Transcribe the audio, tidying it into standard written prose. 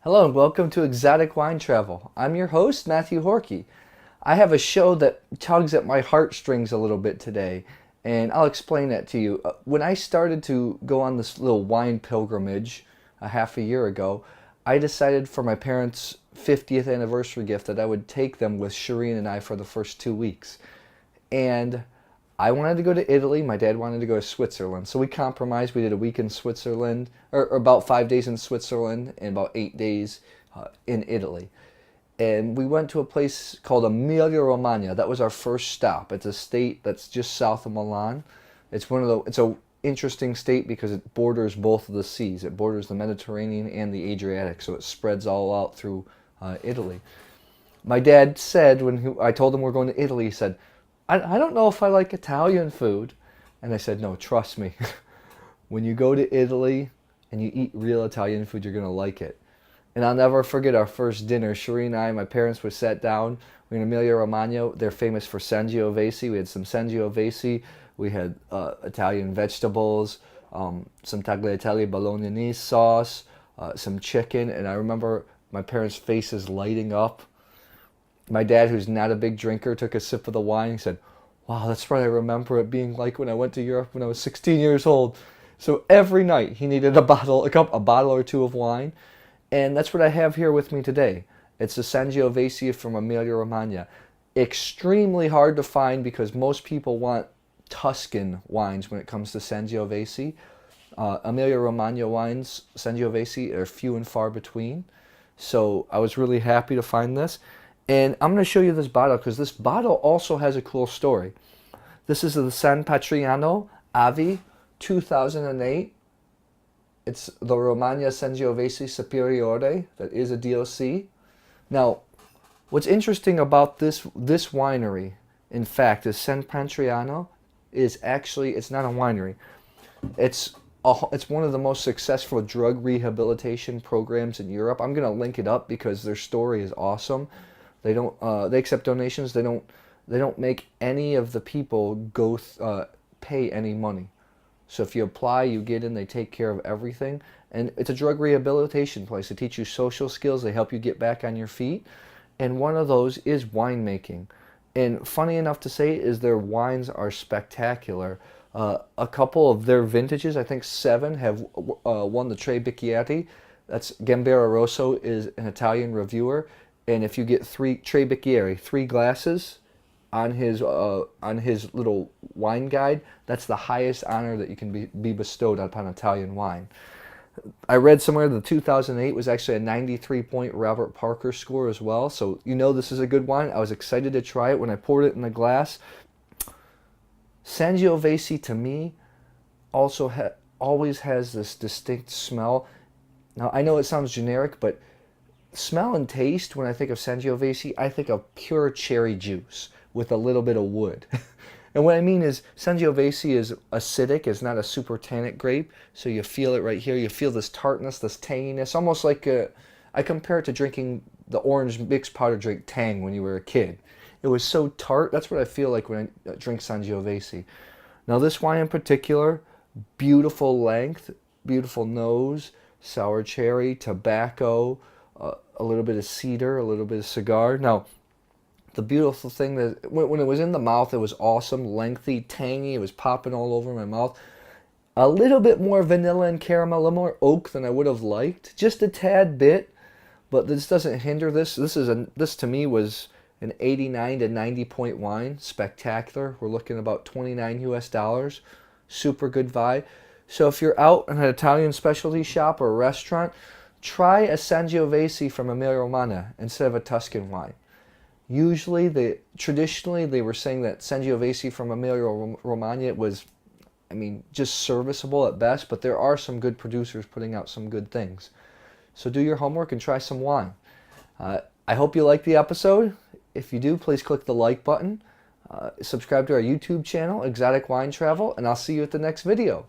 Hello and welcome to Exotic Wine Travel. I'm your host, Matthew Horkey. I have a show that tugs at my heartstrings a little bit today, and I'll explain that to you. When I started to go on this little wine pilgrimage a half a year ago, I decided for my parents' 50th anniversary gift that I would take them with Shireen and I for the first 2 weeks. And I wanted to go to Italy. My dad wanted to go to Switzerland. So we compromised. We did a week in Switzerland, or about 5 days in Switzerland and about 8 days in Italy. And we went to a place called Emilia-Romagna. That was our first stop. It's a state that's just south of Milan. It's a interesting state because it borders both of the seas. It borders the Mediterranean and the Adriatic, so it spreads all out through Italy. My dad said I told him we're going to Italy, he said, I don't know if I like Italian food. And I said, no, trust me. When you go to Italy and you eat real Italian food, you're going to like it. And I'll never forget our first dinner. Shireen and I, my parents were sat down. We were in Emilia-Romagna. They're famous for Sangiovese. We had some Sangiovese. We had Italian vegetables, some tagliatelle bolognese sauce, some chicken. And I remember my parents' faces lighting up. My dad, who's not a big drinker, took a sip of the wine and said, wow, that's what I remember it being like when I went to Europe when I was 16 years old. So every night he needed a bottle or two of wine. And that's what I have here with me today. It's a Sangiovese from Emilia-Romagna. Extremely hard to find because most people want Tuscan wines when it comes to Sangiovese. Emilia-Romagna wines, Sangiovese, are few and far between. So I was really happy to find this. And I'm going to show you this bottle because this bottle also has a cool story. This is the San Patrignano Avi 2008. It's the Romagna Sangiovese Superiore. That is a DOC. Now, what's interesting about this winery, in fact, is San Patrignano it's not a winery. It's one of the most successful drug rehabilitation programs in Europe. I'm going to link it up because their story is awesome. They accept donations. They don't make any of the people pay any money. So if you apply, you get in. They take care of everything, and it's a drug rehabilitation place. They teach you social skills. They help you get back on your feet, and one of those is winemaking. And funny enough to say is their wines are spectacular. A couple of their vintages, I think 7, have won the Tre Bicchieri. That's Gambero Rosso is an Italian reviewer. And if you get 3 Tre Bicchieri, 3 glasses on his little wine guide, that's the highest honor that you can be bestowed upon Italian wine. I read somewhere the 2008 was actually a 93-point Robert Parker score as well. So you know this is a good wine. I was excited to try it when I poured it in the glass. Sangiovese to me also always has this distinct smell. Now I know it sounds generic, but smell and taste, when I think of Sangiovese, I think of pure cherry juice with a little bit of wood. And what I mean is Sangiovese is acidic, it's not a super tannic grape, so you feel it right here. You feel this tartness, this tanginess, almost like I compare it to drinking the orange mixed powder drink Tang when you were a kid. It was so tart. That's what I feel like when I drink Sangiovese. Now this wine in particular, beautiful length, beautiful nose, sour cherry, tobacco, a little bit of cedar, a little bit of cigar. Now, the beautiful thing that when it was in the mouth, it was awesome, lengthy, tangy. It was popping all over my mouth. A little bit more vanilla and caramel, a little more oak than I would have liked, just a tad bit. But this doesn't hinder this. This to me was an 89 to 90 point wine, spectacular. We're looking at about $29 US, super good vibe. So if you're out in an Italian specialty shop or a restaurant, try a Sangiovese from Emilia-Romagna instead of a Tuscan wine. Traditionally, they were saying that Sangiovese from Emilia-Romagna was, just serviceable at best, but there are some good producers putting out some good things. So do your homework and try some wine. I hope you liked the episode. If you do, please click the like button. Subscribe to our YouTube channel, Exotic Wine Travel, and I'll see you at the next video.